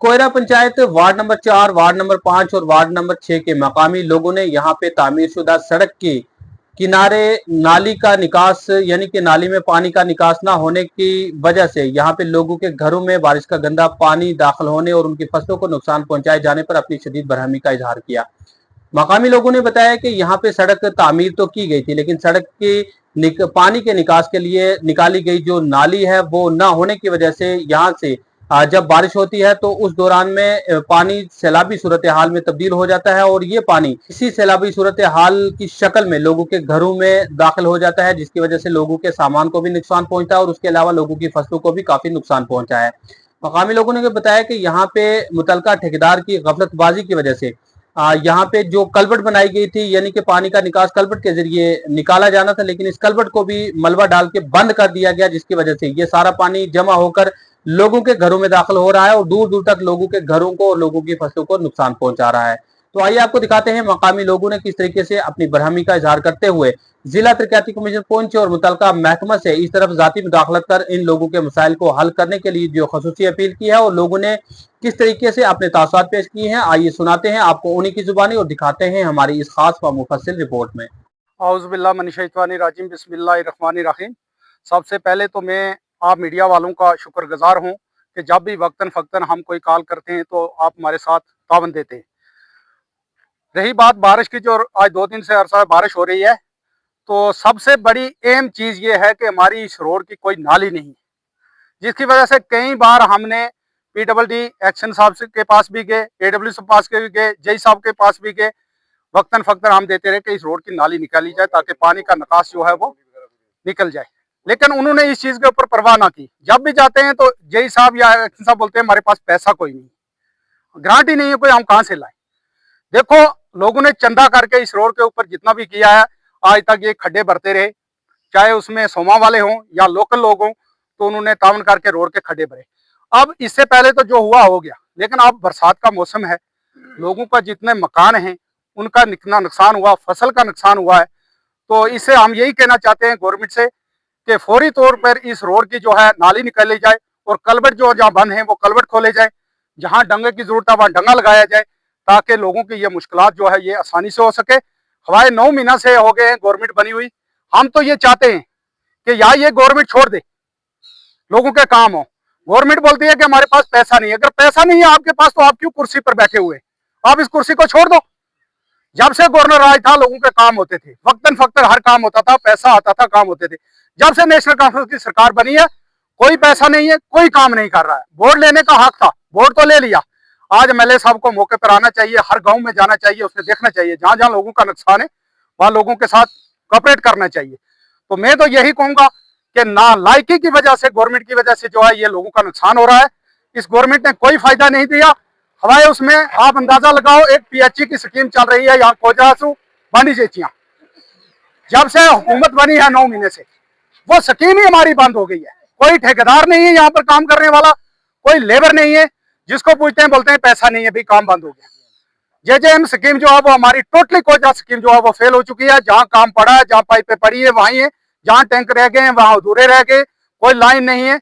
कोयरा panchayat ward number 4, ward number 5 और ward number 6 के मकामी लोगों ने यहाँ पे तामीरशुदा सड़क के किनारे नाली का निकास यानी कि नाली में पानी का निकास ना होने की वजह से यहाँ पे लोगों के घरों में बारिश का गंदा पानी दाखिल होने और उनकी फसलों को नुकसान पहुंचाए जाने पर अपनी शदीद बरहमी का इजहार किया। मकामी लोगों ने बताया कि यहाँ पे सड़क तामीर तो की गई थी, लेकिन सड़क की पानी के निकास के लिए निकाली गई जो नाली है वो न होने की वजह से यहाँ से जब बारिश होती है तो उस दौरान में पानी सैलाबी सूरत हाल में तब्दील हो जाता है और ये पानी इसी सैलाबी सूरत हाल की शक्ल में लोगों के घरों में दाखिल हो जाता है, जिसकी वजह से लोगों के सामान को भी नुकसान पहुंचता है और उसके अलावा लोगों की फसलों को भी काफी नुकसान पहुंचा है। मकामी लोगों ने बताया कि यहाँ पे मुतलका ठेकेदार की गफलतबाजी की वजह से यहाँ पे जो कलवट बनाई गई थी यानी कि पानी का निकास कलवट के जरिए निकाला जाना था, लेकिन इस कलवट को भी मलबा डाल के बंद कर दिया गया, जिसकी वजह से ये सारा पानी जमा होकर लोगों के घरों में दाखिल हो रहा है और दूर दूर तक लोगों के घरों को और लोगों की फसलों को नुकसान पहुंचा रहा है। तो आइए आपको दिखाते हैं मकामी लोगों ने किस तरीके से अपनी बरहमी का इजहार करते हुए जिला तरक्याती कमीशन पहुंचे और मुतलका महकमा से इस तरफ जाती मुदाखलत कर इन लोगों के मसाइल को हल करने के लिए जो खसूसी अपील की है और लोगों ने किस तरीके से अपने तासुरात पेश किए हैं, आइए सुनाते हैं आपको उन्हीं की जुबानी और दिखाते हैं हमारी इस खास व मुफस्सिल रिपोर्ट में। औज़ुबिल्लाह मिनश्शैतानिर्रजीम बिस्मिल्लाहिर्रहमानिर्रहीम। सबसे पहले तो मैं आप मीडिया वालों का शुक्रगुजार हूँ कि जब भी वक्तन फ़क्तन हम कोई कॉल करते हैं तो आप हमारे साथ तावन देते हैं। रही बात बारिश की, जो आज 2 दिन से अरसा बारिश हो रही है, तो सबसे बड़ी अहम चीज़ ये है कि हमारी इस रोड की कोई नाली नहीं है, जिसकी वजह से कई बार हमने PWD एक्शन साहब के पास भी गए, AWD के पास भी गए, जई साहब के पास भी गए। वक्तन फ़क्तन हम देते रहे कि इस रोड की नाली निकाली जाए ताकि पानी का निकास जो है वो निकल जाए, लेकिन उन्होंने इस चीज़ के ऊपर परवाह ना की। जब भी जाते हैं तो जई साहब या एक्शन साहब बोलते हैं हमारे पास पैसा कोई नहीं, ग्रांट ही नहीं है कोई, हम कहाँ से लाए। देखो, लोगों ने चंदा करके इस रोड के ऊपर जितना भी किया है, आज तक ये खड्डे भरते रहे, चाहे उसमें सोमा वाले हों या लोकल लोग हों, तो उन्होंने तावन करके रोड के खड्डे भरे। अब इससे पहले तो जो हुआ हो गया, लेकिन अब बरसात का मौसम है, लोगों का जितने मकान हैं उनका कितना नुकसान हुआ, फसल का नुकसान हुआ है। तो इससे हम यही कहना चाहते हैं गवर्नमेंट से कि फौरी तौर पर इस रोड की जो है नाली निकाली जाए और कलवट जो जहाँ बंद है वो कलवट खोले जाए, जहाँ डंगे की जरूरत है वहाँ डंगा लगाया जाए, ताकि लोगों की ये मुश्किलात जो है ये आसानी से हो सके। हमारे 9 महीना से हो गए हैं गवर्नमेंट बनी हुई, हम तो ये चाहते हैं कि या ये गवर्नमेंट छोड़ दे, लोगों के काम हो। गवर्नमेंट बोलती है कि हमारे पास पैसा नहीं है, अगर पैसा नहीं है आपके पास तो आप क्यों कुर्सी पर बैठे हुए, आप इस कुर्सी को छोड़ दो। जब से गवर्नर राज था लोगों के काम होते थे, वक्तन फक्तन हर काम होता था, पैसा आता था, काम होते थे। जब से नेशनल कॉन्फ्रेंस की सरकार बनी है कोई पैसा नहीं है, कोई काम नहीं कर रहा है। वोट लेने का हक था, वोट तो ले लिया। आज MLA साहब को मौके पर आना चाहिए, हर गांव में जाना चाहिए, उसने देखना चाहिए जहां जहां लोगों का नुकसान है वहां लोगों के साथ कॉपरेट करना चाहिए। तो मैं तो यही कहूंगा कि नालायकी की वजह से, गवर्नमेंट की वजह से जो है ये लोगों का नुकसान हो रहा है। इस गवर्नमेंट ने कोई फायदा नहीं दिया हमारे उसमें। आप अंदाजा लगाओ, एक PHE की स्कीम चल रही है यहाँ कोजासू बांडी चेचियां, जब से हुकूमत बनी है 9 महीने से वो स्कीम ही हमारी बंद हो गई है। कोई ठेकेदार नहीं है यहाँ पर काम करने वाला, कोई लेबर नहीं है, जिसको पूछते हैं बोलते हैं पैसा नहीं है, भी काम बंद हो गया। JJM स्कीम जो है वो हमारी टोटली कोजा स्कीम जो है वो फेल हो चुकी है। जहाँ काम पड़ा है, जहाँ पाइपें पड़ी है वहीं है, जहाँ टैंक रह गए हैं वहां अधूरे रह गए, कोई लाइन नहीं है।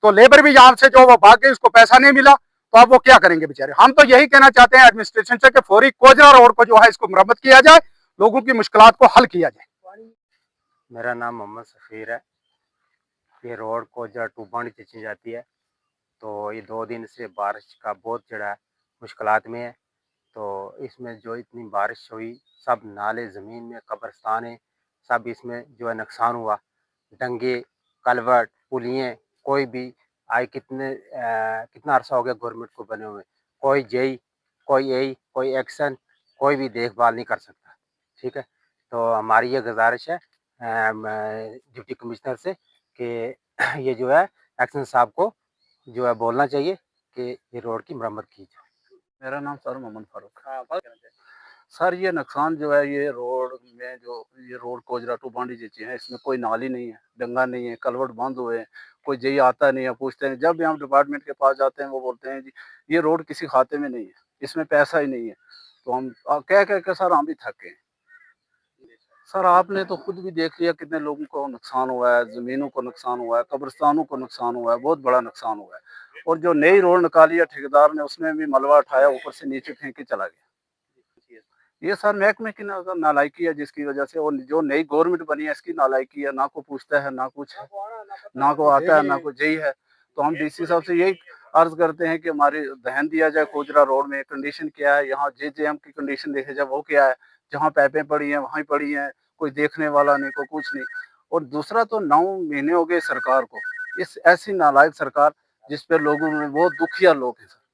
तो लेबर भी यहाँ से जो वो भाग गई, उसको पैसा नहीं मिला, तो अब वो क्या करेंगे बेचारे। हम तो यही कहना चाहते हैं एडमिनिस्ट्रेशन से कि फौरी कोजरा रोड को जो है इसको मरम्मत किया जाए, लोगों की मुश्किलात को हल किया जाए। मेरा नाम मोहम्मद सफ़ीर है। ये रोड कोजरा टू बांडी चची जाती है, तो ये 2 दिन से बारिश का बहुत जड़ा मुश्किलात में है। तो इसमें जो इतनी बारिश हुई, सब नाले ज़मीन में कब्रिस्तान है, सब इसमें जो है नुकसान हुआ। डंगे, कलवट, पुलियाँ, कोई भी आए कितना अरसा हो गया गवर्नमेंट को बने हुए, कोई जेई, कोई एई, कोई एक्शन, कोई भी देखभाल नहीं कर सकता। ठीक है, तो हमारी ये गुजारिश है डिप्टी कमिश्नर से कि ये जो है एक्शन साहब को जो है बोलना चाहिए कि ये रोड की मरम्मत की जाए। मेरा नाम सर मोहम्मद फारूक। सर ये नुकसान जो है ये रोड में, जो ये रोड कोजरा टू बांडी चीची है, इसमें कोई नाली नहीं है, डंगा नहीं है, कलवट बंद हुए हैं, कोई जेई आता नहीं है। पूछते हैं, जब भी हम डिपार्टमेंट के पास जाते हैं वो बोलते हैं जी ये रोड किसी खाते में नहीं है, इसमें पैसा ही नहीं है। तो हम कह कह के सर हम भी थक गए। सर आपने तो खुद भी देख लिया कितने लोगों को नुकसान हुआ है, ज़मीनों को नुकसान हुआ है, कब्रिस्तानों को नुकसान हुआ है, बहुत बड़ा नुकसान हुआ है। और जो नई रोड निकाली है ठेकेदार ने, उसमें भी मलबा उठाया, ऊपर से नीचे फेंक के चला गया। ये सर महकमे की नालायकी है, जिसकी वजह से, और जो नई गवर्नमेंट बनी है इसकी नालायकी है, ना को पूछता है, ना कुछ है, ना को आता है, ना को जेई है। तो हम डीसी साहब से यही अर्ज करते हैं कि हमारी ध्यान दिया जाए, कोजरा रोड में कंडीशन क्या है, यहाँ जेजेएम की कंडीशन देखी जाए वो क्या है, जहाँ पाइपें पड़ी हैं वहीं पड़ी हैं, कोई देखने वाला नहीं, कोई कुछ नहीं। और दूसरा तो 9 महीने हो गए सरकार को, इस ऐसी नालायक सरकार जिस पे लोगों में बहुत दुखिया लोग हैं सर।